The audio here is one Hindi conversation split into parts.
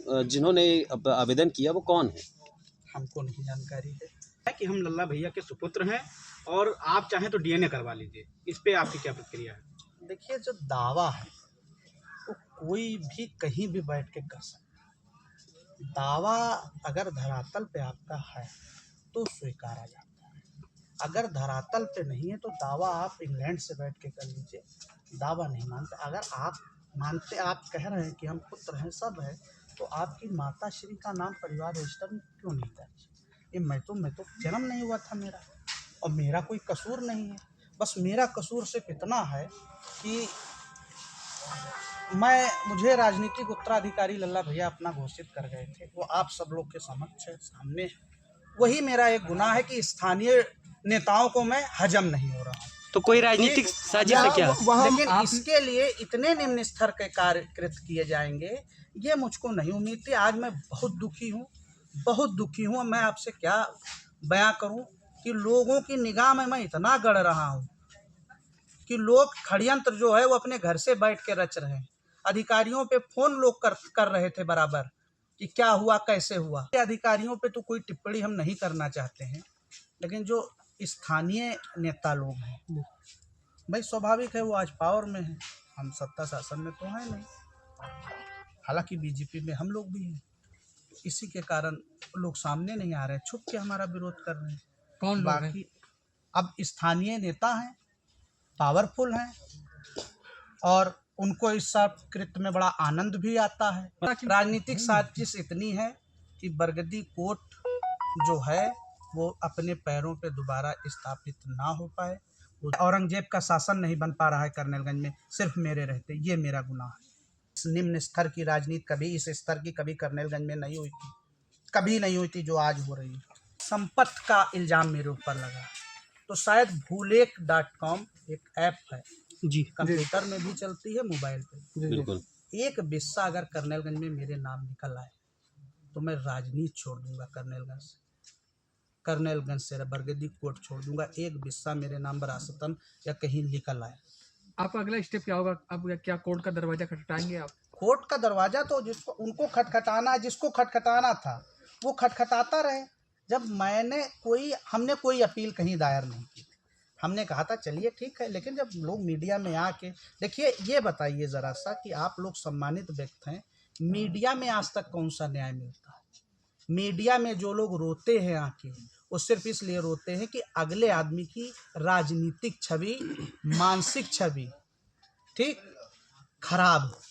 जिन्होंने आवेदन किया वो कौन है? हमको नहीं जानकारी है कि हम लल्ला भैया के सुपुत्र हैं और आप चाहें तो डीएनए करवा लीजिए। इस पे आपकी क्या प्रतिक्रिया है? देखिए, जो दावा है वो कोई भी कहीं भी बैठ के कर सकता है। दावा अगर धरातल पे आपका है तो स्वीकारा जाता है, अगर धरातल पे नहीं है तो दावा आप इंग्लैंड से बैठ के कर लीजिए, दावा नहीं मानते। अगर आप मानते, आप कह रहे हैं कि हम पुत्र हैं, सब है, तो आपकी माता श्री का नाम परिवार रजिस्टर में क्यों नहीं दर्ज? ये मैं तो जन्म नहीं हुआ था मेरा, और मेरा कोई कसूर नहीं है। बस मेरा कसूर सिर्फ इतना है कि मुझे राजनीतिक उत्तराधिकारी लल्ला भैया अपना घोषित कर गए थे, वो आप सब लोग के समक्ष है, सामने। वही मेरा एक गुनाह है कि स्थानीय नेताओं को मैं हजम नहीं हो रहा हूँ। तो कोई राजनीतिक साजिश है क्या? लेकिन इसके लिए इतने निम्न स्तर के कार्य कृत किए जाएंगे, ये मुझको नहीं उम्मीद थी। आज मैं बहुत दुखी हूँ, बहुत दुखी हूँ। मैं आपसे क्या बयां करूँ कि लोगों की निगाह में मैं इतना गड़ रहा हूँ कि लोग षड्यंत्र जो है वो अपने घर से बैठ के रच रहे हैं। अधिकारियों पे फोन लोग कर रहे थे बराबर कि क्या हुआ, कैसे हुआ। अधिकारियों पे तो कोई टिप्पणी हम नहीं करना चाहते हैं, लेकिन जो स्थानीय नेता लोग हैं, भाई स्वाभाविक है वो आज पावर में है, हम सत्ता शासन में तो है नहीं। हालांकि बीजेपी में हम लोग भी हैं, इसी के कारण लोग सामने नहीं आ रहे, छुप के हमारा विरोध कर रहे हैं। कौन बाकी अब स्थानीय नेता हैं, पावरफुल हैं, और उनको इस सब कृत्य में बड़ा आनंद भी आता है। राजनीतिक साजिश इतनी है कि बरगदी कोर्ट जो है वो अपने पैरों पे दोबारा स्थापित ना हो पाए। औरंगजेब का शासन नहीं बन पा रहा है करनेलगंज में सिर्फ मेरे रहते, ये मेरा गुनाह है। इस निम्न स्तर की राजनीति कभी इस स्तर की कभी करनेलगंज में नहीं हुई थी, कभी नहीं हुई थी जो आज हो रही है। संपत्ति का इल्जाम मेरे ऊपर लगा, तो शायद भूलेख.com एक ऐप है जी, कंप्यूटर में भी चलती है, मोबाइल पे। बिल्कुल। एक बिस्सा अगर करनेलगंज में मेरे नाम निकल आए तो मैं राजनीति छोड़ दूंगा, करनेलगंज से बरगदी कोर्ट छोड़ दूंगा। एक बिस्सा मेरे नाम वरासतन या कहीं निकल आए। आपका अगला स्टेप क्या होगा? आप क्या कोर्ट का दरवाजा खटखटाएंगे? आप कोर्ट का दरवाजा तो जिसको उनको खटखटाना, जिसको खटखटाना था वो खटखटाता रहे। जब हमने कोई अपील कहीं दायर नहीं की, हमने कहा था चलिए ठीक है, लेकिन जब लोग मीडिया में आके, देखिए ये बताइए ज़रा सा कि आप लोग सम्मानित व्यक्ति हैं, मीडिया में आज तक कौन सा न्याय मिलता है? मीडिया में जो लोग रोते हैं आके, वो सिर्फ इसलिए रोते हैं कि अगले आदमी की राजनीतिक छवि, मानसिक छवि ठीक खराब हो,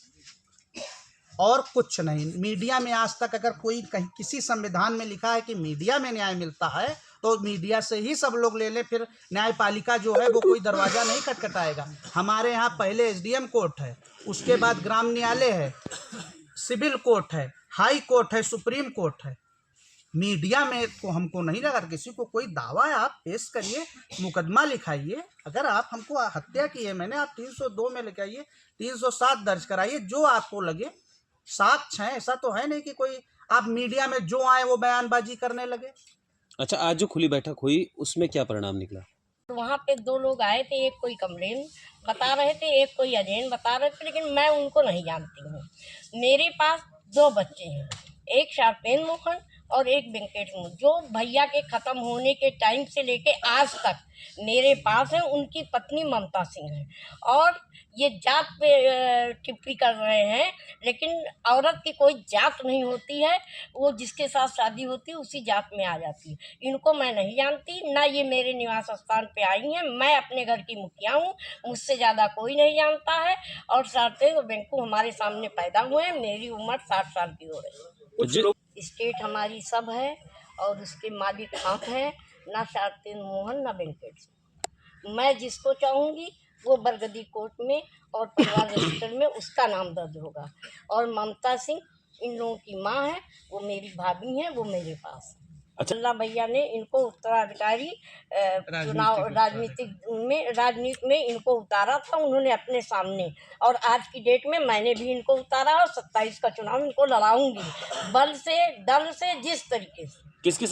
और कुछ नहीं। मीडिया में आज तक अगर कोई कहीं किसी संविधान में लिखा है कि मीडिया में न्याय मिलता है तो मीडिया से ही सब लोग ले ले, फिर न्यायपालिका जो है वो कोई दरवाज़ा नहीं खटखटाएगा। हमारे यहाँ पहले एसडीएम कोर्ट है, उसके बाद ग्राम न्यायालय है, सिविल कोर्ट है, हाई कोर्ट है, सुप्रीम कोर्ट है। मीडिया में तो हमको नहीं लगा। किसी को कोई दावा है आप पेश करिए, मुकदमा लिखाइए। अगर आप हमको हत्या की है मैंने, आप 302 में लिखाइए, 307 दर्ज कराइए, जो आपको लगे। साक्ष्य है, ऐसा तो है नहीं कि कोई आप मीडिया में जो आए वो बयानबाजी करने लगे। अच्छा, आज जो खुली बैठक हुई उसमें क्या परिणाम निकला? वहाँ पे 2 लोग आए थे, एक कोई कमलेन बता रहे थे, एक कोई अजैन बता रहे थे, लेकिन मैं उनको नहीं जानती हूँ। मेरे पास 2 बच्चे हैं, एक शारपेन मोहन और एक वेंकटेश मोहन, जो भैया के ख़त्म होने के टाइम से लेके आज तक मेरे पास है। उनकी पत्नी ममता सिंह है, और ये जात पे टिप्पणी कर रहे हैं, लेकिन औरत की कोई जात नहीं होती है, वो जिसके साथ शादी होती है उसी जात में आ जाती है। इनको मैं नहीं जानती, ना ये मेरे निवास स्थान पे आई हैं। मैं अपने घर की मुखिया हूँ, मुझसे ज़्यादा कोई नहीं जानता है। और सारते बेंकू हमारे सामने पैदा हुए हैं, मेरी उम्र 60 साल की हो रही है। स्टेट हमारी सब है और उसके मालिक आप हैं, ना शारतेन मोहन ना वेंकटेश। मैं जिसको चाहूँगी वो बरगदी कोर्ट में और परिवार रजिस्टर में उसका नाम दर्ज होगा। और ममता सिंह इन लोगों की माँ है, वो मेरी भाभी हैं, वो मेरे पास। अच्छा, लल्ला भैया ने इनको उत्तराधिकारी चुनाव राजनीति में इनको उतारा था उन्होंने अपने सामने, और आज की डेट में मैंने भी इनको उतारा और 27 का चुनाव इनको लड़ाऊंगी, बल से, दल से, जिस तरीके से। किसकी